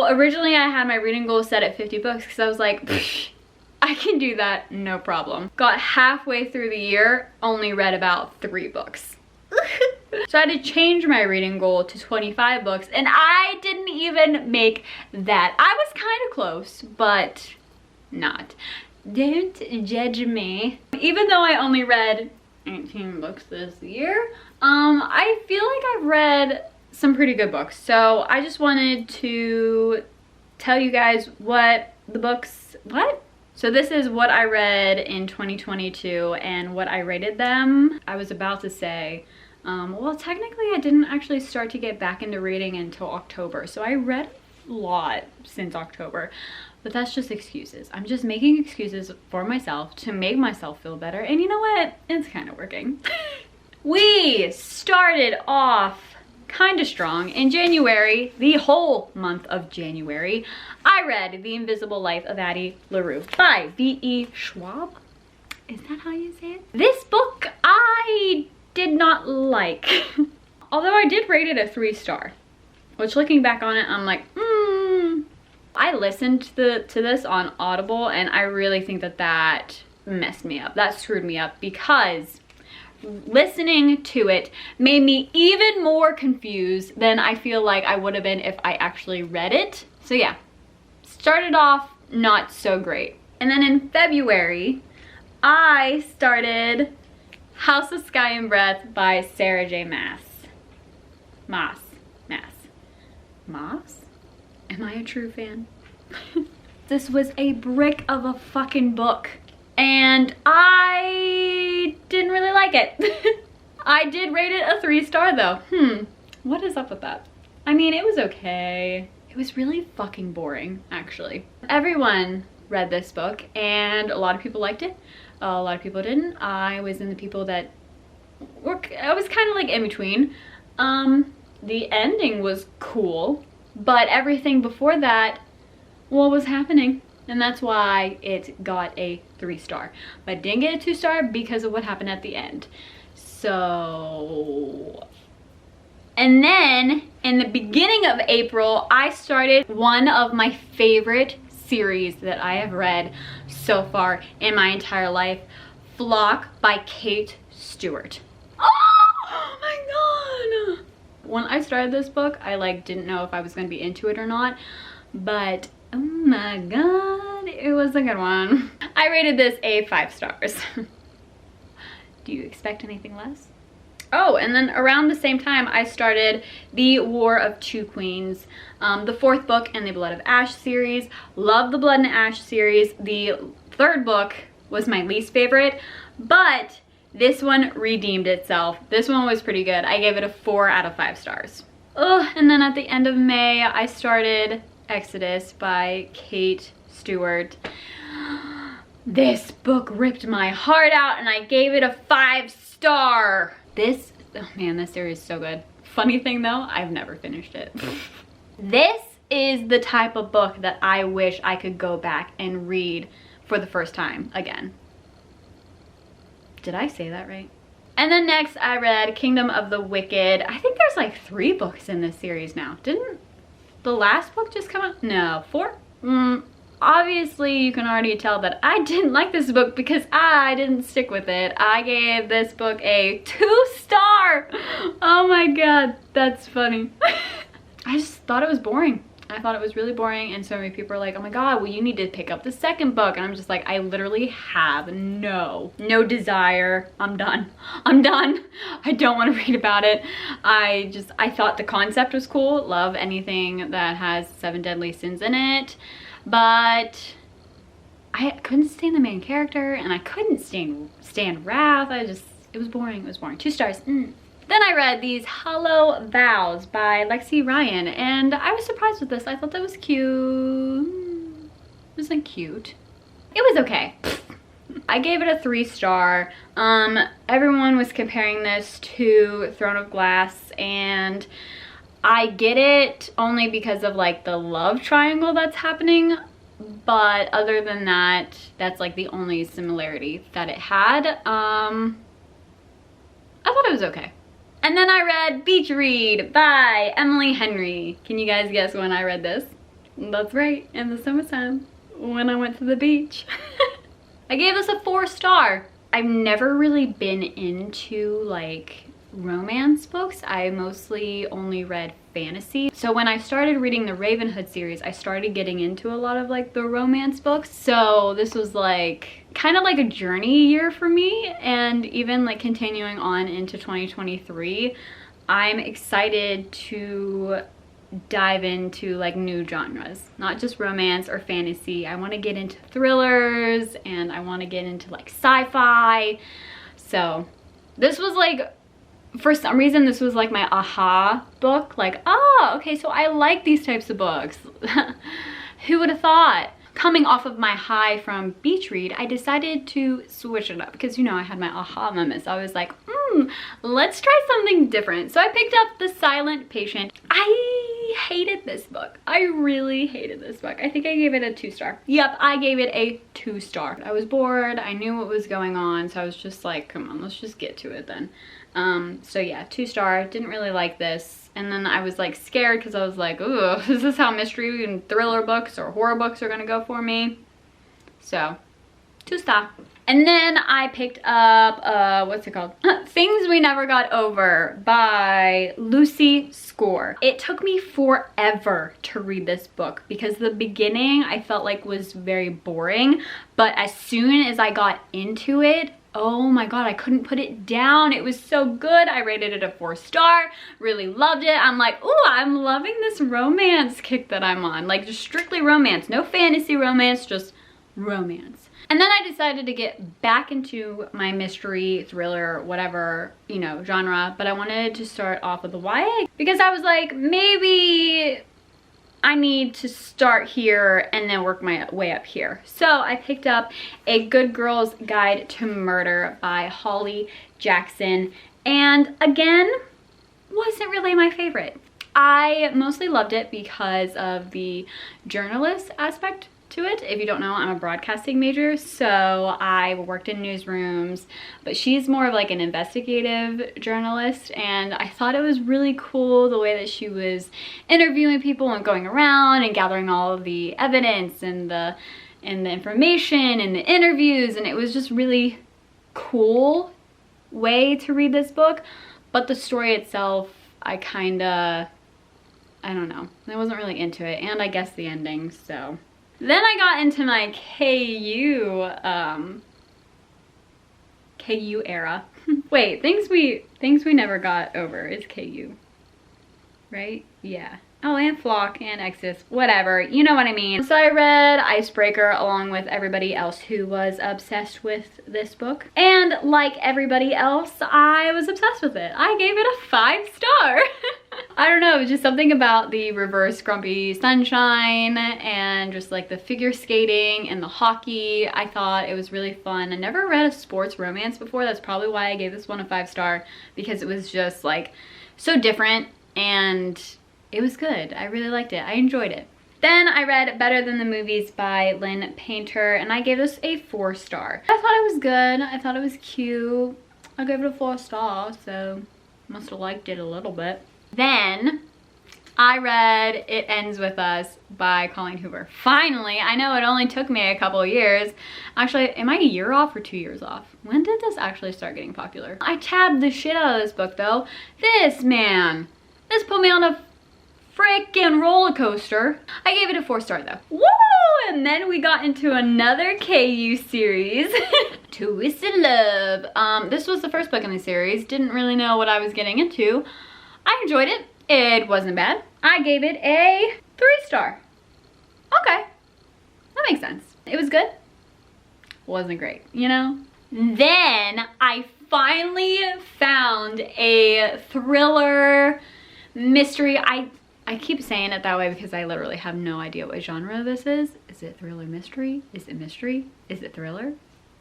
So originally I had my reading goal set at 50 books because I was like, I can do that, no problem. Got halfway through the year, only read about 3 books. So I had to change my reading goal to 25 books, and I didn't even make that. I was kind of close, but not. Don't judge me. Even though I only read 18 books this year, I feel like I've read some pretty good books. So I just wanted to tell you guys So this is what I read in 2022 and what I rated them. I was about to say, well, technically I didn't actually start to get back into reading until October. So I read a lot since October, but that's just excuses. I'm just making excuses for myself to make myself feel better. And you know what? It's kind of working. We started off kind of strong. In January, the whole month of January, I read The Invisible Life of Addie LaRue by V.E. Schwab. Is that how you say it? This book I did not like. Although I did rate it a 3-star, which looking back on it, I'm like, I listened to this on Audible, and I really think that messed me up. That screwed me up because listening to it made me even more confused than I feel like I would have been if I actually read it. So yeah, started off not so great. And then in February, I started House of Sky and Breath by Sarah J. Maas. Am I a true fan? This was a brick of a fucking book, and I didn't really like it. I did rate it a 3-star though. What is up with that? I mean, it was okay. It was really fucking boring, actually. Everyone read this book, and a lot of people liked it. A lot of people didn't. I was in the people that I was kind of like in between. The ending was cool, but everything before that, what was happening? And that's why it got a 3-star. But didn't get a 2-star because of what happened at the end. So, and then in the beginning of April, I started one of my favorite series that I have read so far in my entire life, Flock by Kate Stewart. Oh my god! When I started this book, I didn't know if I was going to be into it or not, but oh my god, it was a good one. I rated this a 5 stars. Do you expect anything less? Oh, and then around the same time, I started The War of Two Queens, the 4th book in the Blood of Ash series. Love the Blood and Ash series. The 3rd book was my least favorite, but this one redeemed itself. This one was pretty good. I gave it a 4 out of 5 stars. And then at the end of May, I started Exodus by Kate Stewart. This book ripped my heart out, and I gave it a 5-star. Oh man, this series is so good. Funny thing though, I've never finished it. This is the type of book that I wish I could go back and read for the first time again. Did I say that right? And then next I read Kingdom of the Wicked. I think there's 3 books in this series now. Didn't the last book just come out? No, 4? Obviously you can already tell that I didn't like this book because I didn't stick with it. I gave this book a 2-star. Oh my god, that's funny. I just thought it was boring. I thought it was really boring, and so many people are like, oh my god, well you need to pick up the 2nd book, and I'm just like, I literally have no desire. I'm done. I don't want to read about it. I thought the concept was cool. Love anything that has 7 deadly sins in it, but I couldn't stand the main character, and I couldn't stand Wrath. It was boring. 2 stars. Then I read These Hollow Vows by Lexi Ryan, and I was surprised with this. I thought that was cute. It wasn't cute. It was okay. I gave it a 3-star. Everyone was comparing this to Throne of Glass, and I get it only because of the love triangle that's happening, but other than that, that's the only similarity that it had. I thought it was okay. And then I read Beach Read by Emily Henry. Can you guys guess when I read this? That's right, in the summertime when I went to the beach. I gave this a 4-star. I've never really been into like romance books. I mostly only read fantasy. So when I started reading the Ravenhood series, I started getting into a lot of like the romance books. So this was like kind of like a journey year for me, and even like continuing on into 2023, I'm excited to dive into like new genres, not just romance or fantasy. I want to get into thrillers, and I want to get into like sci-fi. So this was like, for some reason, this was like my aha book. Like, oh, okay, so I like these types of books. Who would have thought? Coming off of my high from beach read, I decided to switch it up because, you know, I had my aha moment. So I was like, let's try something different. So I picked up The Silent Patient. I hated this book. I really hated this book. I think I gave it a 2-star. Yep, I gave it a 2-star. I was bored. I knew what was going on. So I was just like, come on, let's just get to it then. So yeah, 2-star. Didn't really like this. And then I was like scared because I was like, ooh, is this how mystery and thriller books or horror books are gonna go for me? So, 2-star. And then I picked up, what's it called? Things We Never Got Over by Lucy Score. It took me forever to read this book because the beginning I felt like was very boring. But as soon as I got into it, oh my god, I couldn't put it down. It was so good. I rated it a 4-star, really loved it. I'm like, ooh, I'm loving this romance kick that I'm on. Like, just strictly romance. No fantasy romance, just romance. And then I decided to get back into my mystery, thriller, whatever, you know, genre. But I wanted to start off with the YA because I was like, maybe I need to start here and then work my way up here. So I picked up A Good Girl's Guide to Murder by Holly Jackson. And again, wasn't really my favorite. I mostly loved it because of the journalist aspect to it. If you don't know, I'm a broadcasting major, so I worked in newsrooms, but she's more of like an investigative journalist, and I thought it was really cool the way that she was interviewing people and going around and gathering all of the evidence and the information and the interviews, and it was just really cool way to read this book. But the story itself, I don't know, I wasn't really into it, and I guess the ending. So then I got into my KU era. Wait, things we never got over is KU, right? Yeah. Oh, and Flock and Exodus, whatever, you know what I mean. So I read Icebreaker along with everybody else who was obsessed with this book. And like everybody else, I was obsessed with it. I gave it a 5-star. I don't know, it was just something about the reverse Grumpy Sunshine and just like the figure skating and the hockey. I thought it was really fun. I never read a sports romance before. That's probably why I gave this one a 5-star, because it was just like so different and it was good. I really liked it. I enjoyed it. Then I read Better Than the Movies by Lynn Painter, and I gave this a 4-star. I thought it was good. I thought it was cute. I gave it a 4-star, so must have liked it a little bit. Then I read It Ends With Us by Colleen Hoover. Finally, I know it only took me a couple of years. Actually, am I a year off or 2 years off? When did this actually start getting popular? I tabbed the shit out of this book though. This put me on a freaking roller coaster. I gave it a 4-star though. Woo! And then we got into another KU series, Twisted Love. This was the first book in the series. Didn't really know what I was getting into. I enjoyed it. It wasn't bad. I gave it a 3-star. Okay, that makes sense. It was good. Wasn't great, you know? Then I finally found a thriller mystery. I keep saying it that way because I literally have no idea what genre this is. Is it thriller mystery? Is it mystery? Is it thriller?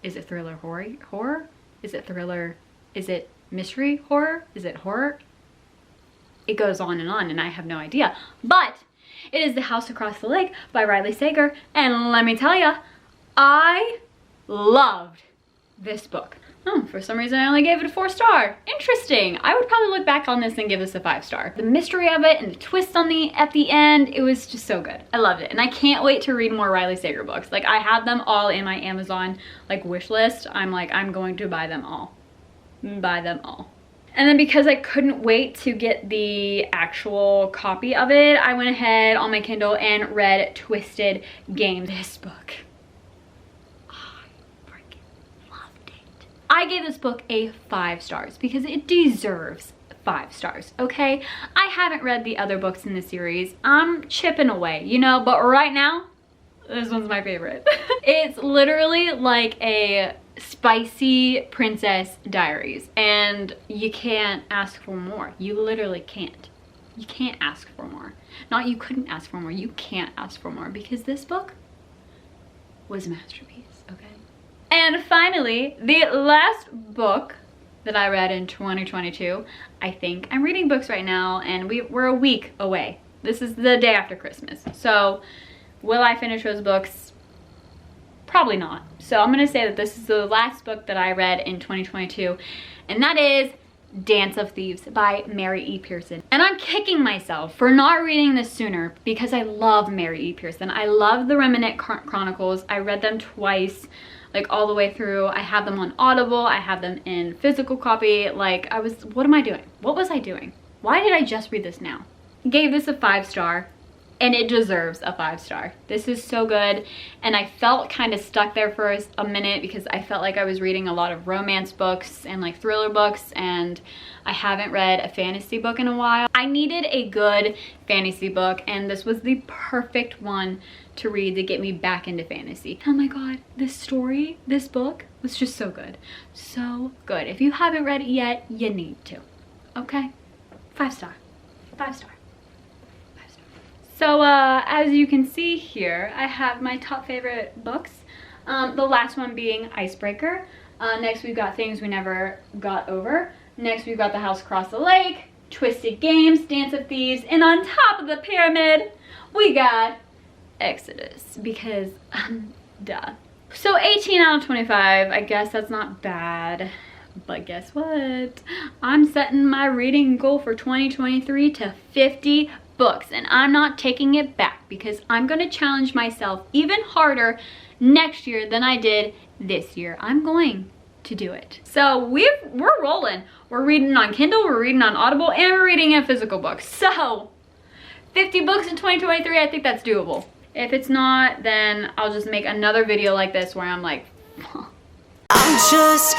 Is it thriller horror? Is it thriller? Is it mystery horror? Is it horror? It goes on and I have no idea. But it is The House Across the Lake by Riley Sager, and let me tell ya, I loved this book. Oh, for some reason I only gave it a 4-star. Interesting. I would probably look back on this and give this a 5-star. The mystery of it and the twist on at the end, it was just so good. I loved it. And I can't wait to read more Riley Sager books. Like, I have them all in my Amazon like wish list. I'm like, I'm going to buy them all. Buy them all. And then because I couldn't wait to get the actual copy of it, I went ahead on my Kindle and read Twisted Games. This book, I gave this book a 5 stars because it deserves 5 stars, okay? I haven't read the other books in the series. I'm chipping away, you know, but right now, this one's my favorite. It's literally like a spicy princess diaries, and you can't ask for more. You literally can't. You can't ask for more. Not you couldn't ask for more, you can't ask for more, because this book was a masterpiece, okay? And finally, the last book that I read in 2022, I think. I'm reading books right now, and we're a week away. This is the day after Christmas. So, will I finish those books? Probably not. So I'm gonna say that this is the last book that I read in 2022, and that is Dance of Thieves by Mary E. Pearson. And I'm kicking myself for not reading this sooner because I love Mary E. Pearson. I love the Remnant Chronicles. I read them twice, like all the way through. I have them on Audible. I have them in physical copy. Like, what am I doing? What was I doing? Why did I just read this now? Gave this a 5-star. And it deserves a 5-star. This is so good. And I felt kind of stuck there for a minute because I felt like I was reading a lot of romance books and like thriller books, and I haven't read a fantasy book in a while. I needed a good fantasy book, and this was the perfect one to read to get me back into fantasy. Oh my God, this book was just so good. So good. If you haven't read it yet, you need to, okay? 5-star, 5-star. So as you can see here, I have my top favorite books. The last one being Icebreaker. Next we've got Things We Never Got Over. Next we've got The House Across the Lake, Twisted Games, Dance of Thieves, and on top of the pyramid, we got Exodus, because duh. So 18 out of 25, I guess that's not bad. But guess what? I'm setting my reading goal for 2023 to 50 books, and I'm not taking it back because I'm going to challenge myself even harder next year than I did this year. I'm going to do it. So we're rolling. We're reading on Kindle, we're reading on Audible, and we're reading a physical book. So 50 books in 2023, I think that's doable. If it's not, then I'll just make another video like this where I'm like, I'm just